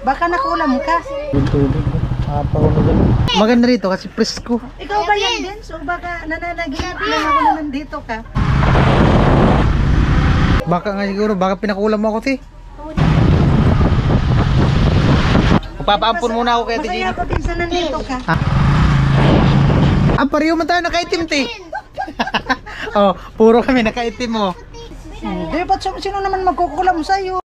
Baka nakulam ka. Tubig. Maganda rito kasi presko. Ikaw ba yan din? So baka nananaginip lang ako na nandito ka. Baka nga siguro, baka pinakulam mo ako, ti. Magpapaampun muna ako kaya, ti. Masaya ako din sa nandito ka. Pareho man tayo nakaitim, ti. Oh, puro kami nakaitim, oh. Hindi, ba't sino naman magkukulam sa'yo?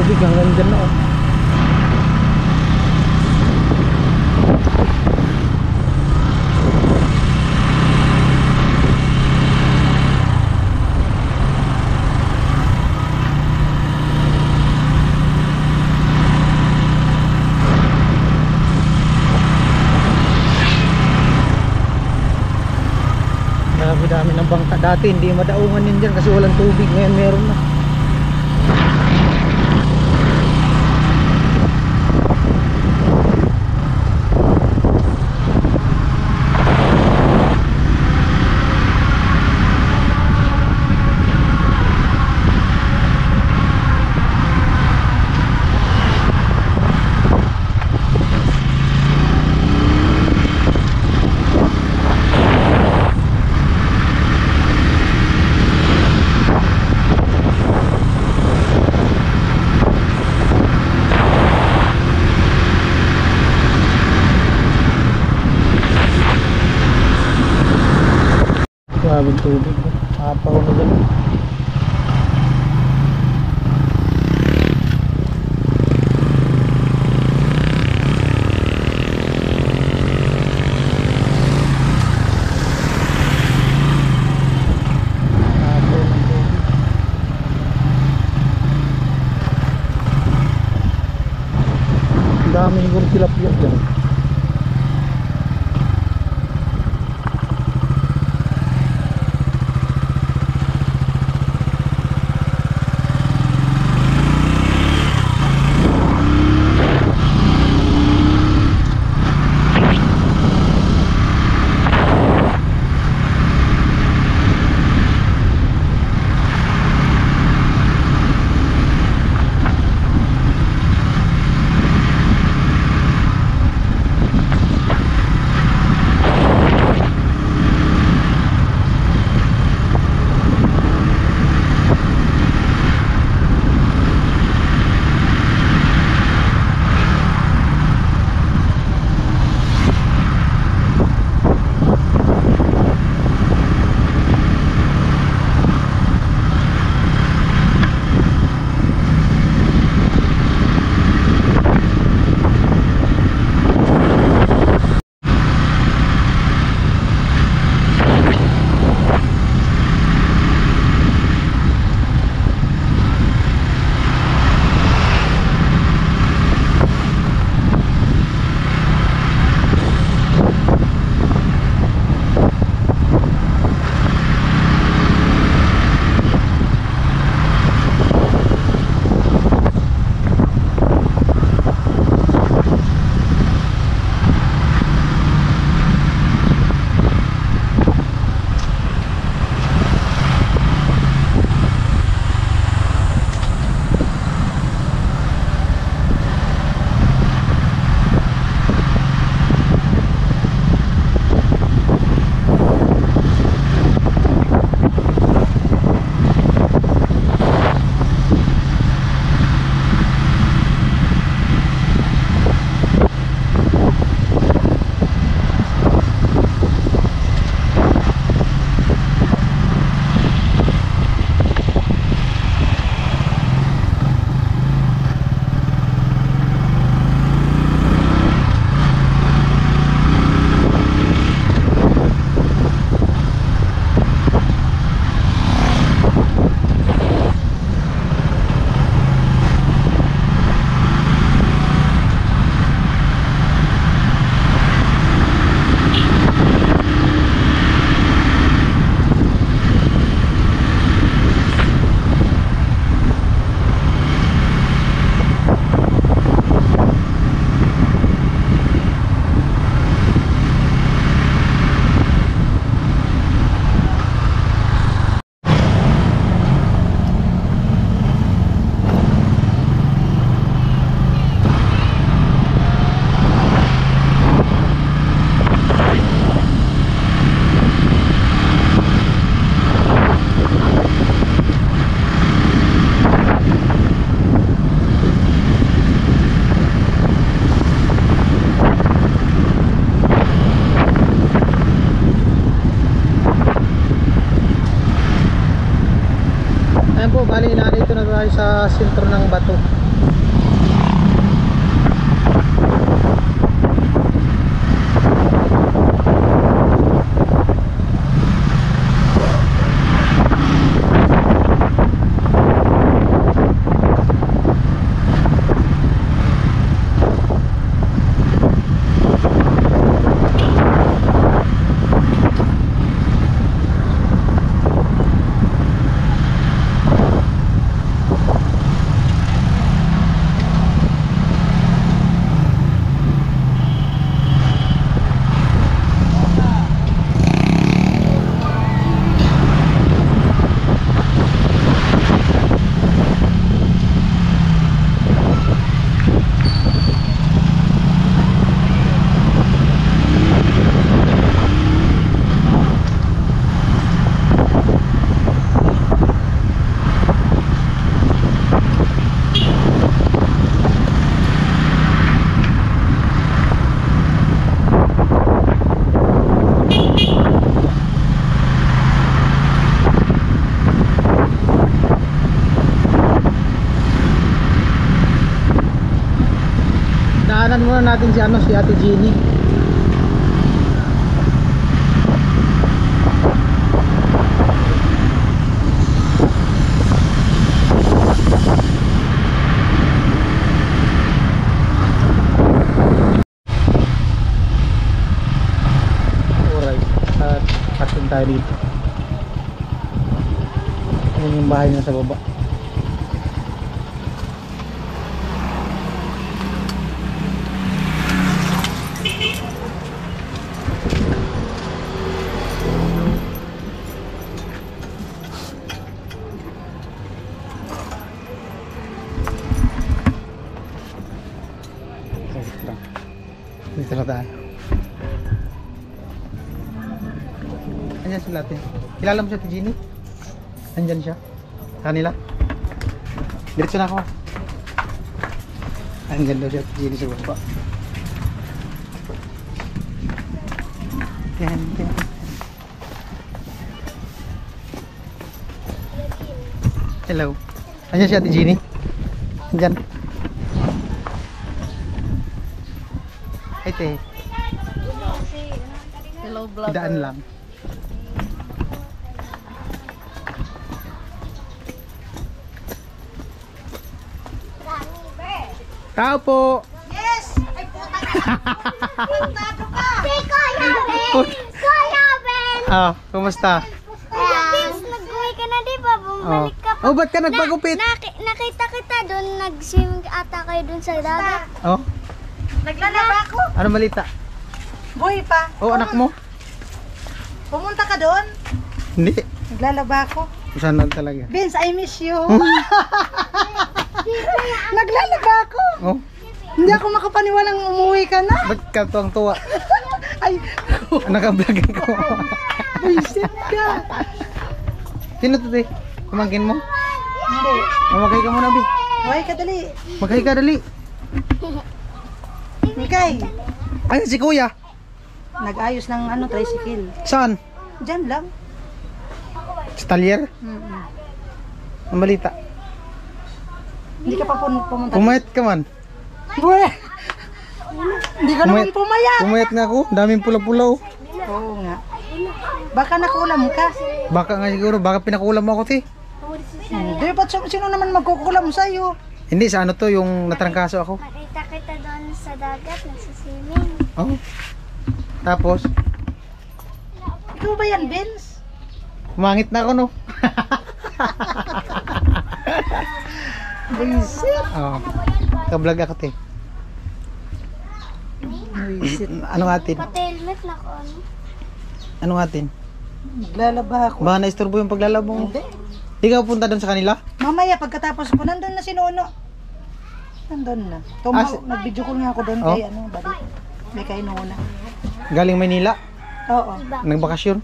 tubig hanggang dyan na. Dami ng bangka. Dati hindi madaungan yun dyan kasi walang tubig. Ngayon meron na. Grabing tubig. Apaw na dyan. Apaw ng tubig. Dami siguro tilapia dyan. Daanan muna natin si si Ate Jeannie. Alright, atin tayo dito. Yan yung bahay niya sa baba. Dito na tayo. Andyan sila ate. Kilala mo siya ate Jeannie? Andyan siya. Kanila. Diretso na ako. Andyan daw siya ate Jeannie sa baba. Yan. Hello. Andyan siya ate Jeannie? Andyan. Ate. Hello, vlogger. Daan lang. Tao po. Yes! Ay, puta ka! Puntado ka! Si Kuya Ben! Kuya Ben! Ah, kumusta? Kuya Ben, nag-uwi ka na di ba? Bumalik ka pa. Oh, ba't ka nagpagupit? Nakita kita doon, nag-swimming ata kayo doon sa dagat. Oh, Naglalaba ako. ano malita? Boy pa. Oh, anak mo? Pumunta ka doon. Hindi. Naglalaba ako. Sana talaga. Vince, I miss you. Naglalaba ako. Oh, Hindi ako makapaniwalang umuwi ka na. ba't ka tuwang-tuwa? Ay, Naka-vlog ko. buisit ka. Sino to, te? Pamangkin mo? Hindi. Mamagay ka muna, Bi. Hoy, kadali. Magay ka, dali. Mikay, Ay, si kuya. nag-ayos ng tricycle. Saan? Diyan lang. Sa talyer? Ang balita. Hindi ka pa pumunta. Pumayat ka man. Boy! Hindi ka naman pumayat. Pumayat nga ako. Daming pula-pula, oh. Oo nga. Baka nakulam ka. Baka nga siguro, baka pinakulam mo ako, te. Hindi, ba't sino naman magkukulam sa'yo? Hindi, sa ano to, yung natrangkaso ako. Nakita kita doon sa dagat, nagsiswimming. Oh. Tapos, Ikaw ba yan, Vince? umangit na ako, no? Buisit. Oh. Ka-vlog ako, te. Buisit. Anong atin? Pati helmet na ko, ano? Anong atin? Naglalaba ako. Baka na-istorbo yung paglalabo mo. Hindi. Di ka pupunta doon sa kanila? Mamaya, pagkatapos ko, nandun na si Nono. Nandun na. Nag-video call nga ako doon Oh. kay bali. May kay Nona. Galing Maynila? Oo. Nagbakasyon?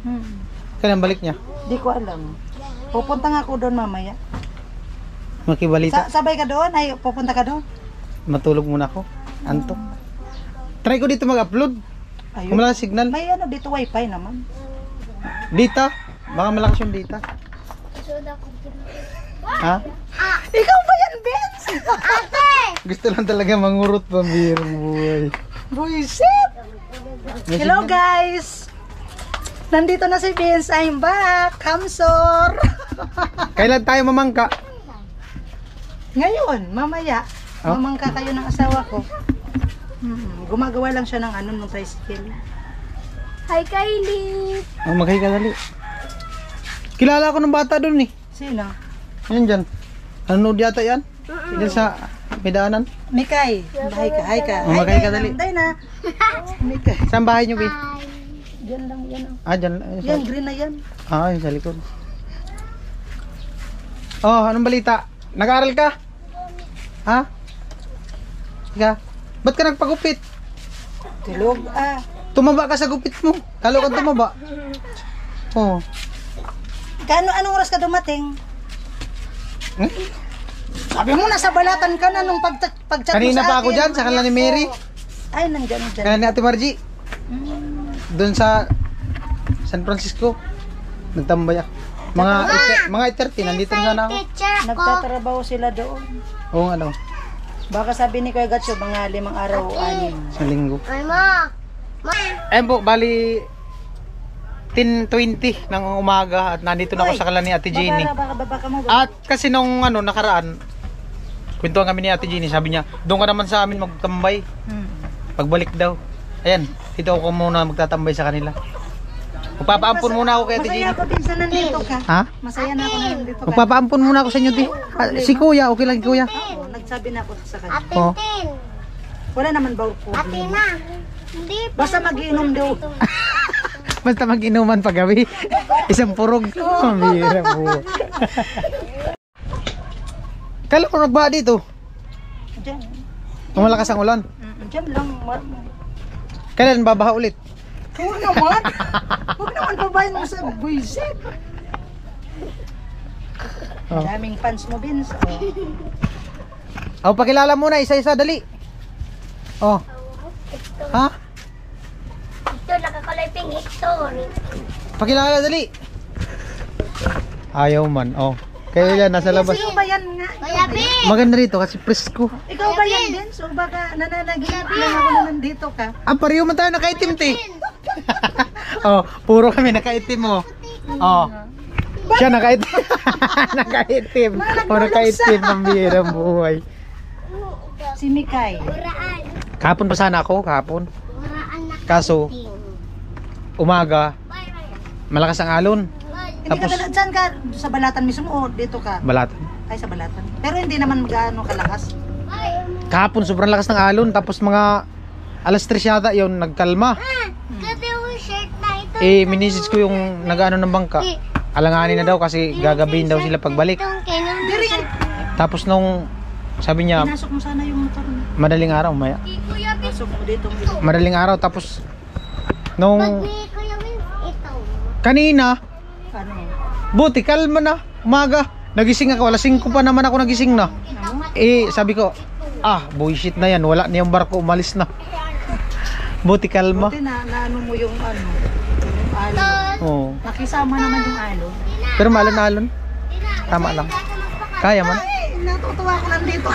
Kailan balik niya? Di ko alam. Pupunta nga ako doon mamaya. Makibalita. Sabay ka doon? Ay, pupunta ka doon? Matulog muna ako. Antok. Try ko dito mag-upload. Kung Ayun. wala signal. May dito wifi naman. Data. Baka malakas yung data. Suda ko din. Ha? Ikaw ba yan, Vince? Ate! Gusto lang talaga mangurot pambirang buhay. Buisit! Hello guys! Nandito na si Vince. I'm back. Kamsor! Kailan tayo mamangka? Ngayon, mamaya. Oh? Mamangka kayo ng asawa ko. Gumagawa lang siya ng ng tricycle. Hi, Kylie! Oh, maghay ka dali. Kilala ko ng bata doon eh. Sino? Yan dyan. Nanonood yata yan? Diyan sa medaanan. Mikay. Bahay ka. Hi ka. Oh, maghay ka dali. Day na. Mikay. Saan bahay nyo, Bi? Diyan lang yan. Ah, dyan. Yan, green na yan. Ah, yung sa likod. Oh, anong balita? Nag-aaral ka? Ha? Ika? Ba't ka nagpagupit? Tulog Tumaba ka sa gupit mo. Kalo ka tumaba. Oh. Anong oras ka dumating? Sabi mo nasa balatan ka na nung pag-chat mo sa akin. Kanina pa ako dyan, sa kanila ni Mary. Ay, nandyan. Kaya ni Ate Margie. Doon sa San Francisco. Nagtambay ako. Mga 8:30, nandito na sana ako. Teacher ko. Nagtatrabaho sila doon. Oo, ano. Baka sabi ni Kuya Gatcho, mga 5 araw o 6. Sa linggo. Ay, ma. Ayun po, bali 10:20 ng umaga at nandito na ako sa kala ni Ate Jenny. Baka mo. At kasi nung nakaraan, kwentuhan kami ni Ate Jenny, sabi niya, doon ka naman sa amin magtambay. Pagbalik daw. Ayan, dito ako muna magtatambay sa kanila. Magpapaampun muna ako kay Ate Jenny. Masaya ako pinsan nandito ka. Ha? Masaya na ako nandito ka. Magpapaampun muna ako sa inyo, di. Si Kuya, okay lang Kuya. Oo, nagsabi na ako sa kanya. Oh. Atintin. Wala naman ba po? Atina. Hindi pa. Basta mag-iinom daw. Basta mag-inuman paggabi. Isang purog. Mira po. Kala ko nagbaha dito. Diyan. Kung malakas ang ulan. Diyan lang. Kailan babaha ulit? Huwag naman. Huwag naman babayin mo sa buisit. Oh. Daming fans mo, Vince. Oh, pakilala muna isa-isa dali. Oh. Ha? Ito, nakakulay pink Hector. Pakilala dali. Ayaw man. Oh. Kayo yan nasa labas. Sino ba yan nga? Kuya Bin. Maganda rito kasi presko. Ikaw ba yan, Vince? O baka nananaginip lang ako na nandito ka? Ah, pareho man tayo nakaitim, te. Oh, puro kami nakaitim mo. Oh. Siya nakaitim. Nakaitim. O nakaitim ang bihirang buhay. Si Mikay. Uraan. Kahapon pa sana ako, kahapon. Uraan na. Kaso, umaga, Bye, bye. malakas ang alon. Hindi Tapos, ka dyan ka? Sa Balatan mismo o dito ka? balatan. Ay, sa Balatan. Pero hindi naman gaano kalakas. Bye. Kahapon, sobrang lakas ng alon. Tapos mga alas 3 yata yun, nagkalma. Ganda yung shirt na ito. Eh, minisis ko yung nag-ano ng bangka. Alanganin na daw kasi gagabihin daw sila pagbalik. Itong kinong Tapos nung, sabi niya, Pinasok mo sana yung motor mo. madaling araw, maya. Kuya Bin. Pasok mo dito. Madaling araw, tapos, nung Ni Kuya Bin, ito. kanina, Ano? buti, kalma na, umaga. Nagising ako, alas 5 pa naman ako nagising na. Eh, sabi ko, bullshit na yan, wala na yung barko, umalis na. Buti, kalma. Buti na ano mo yung ano. Yung alon. Oo. Nakisama naman yung alon. Pero maalon-alon. Tama lang. Kaya man. Ay, natutuwa ko nandito.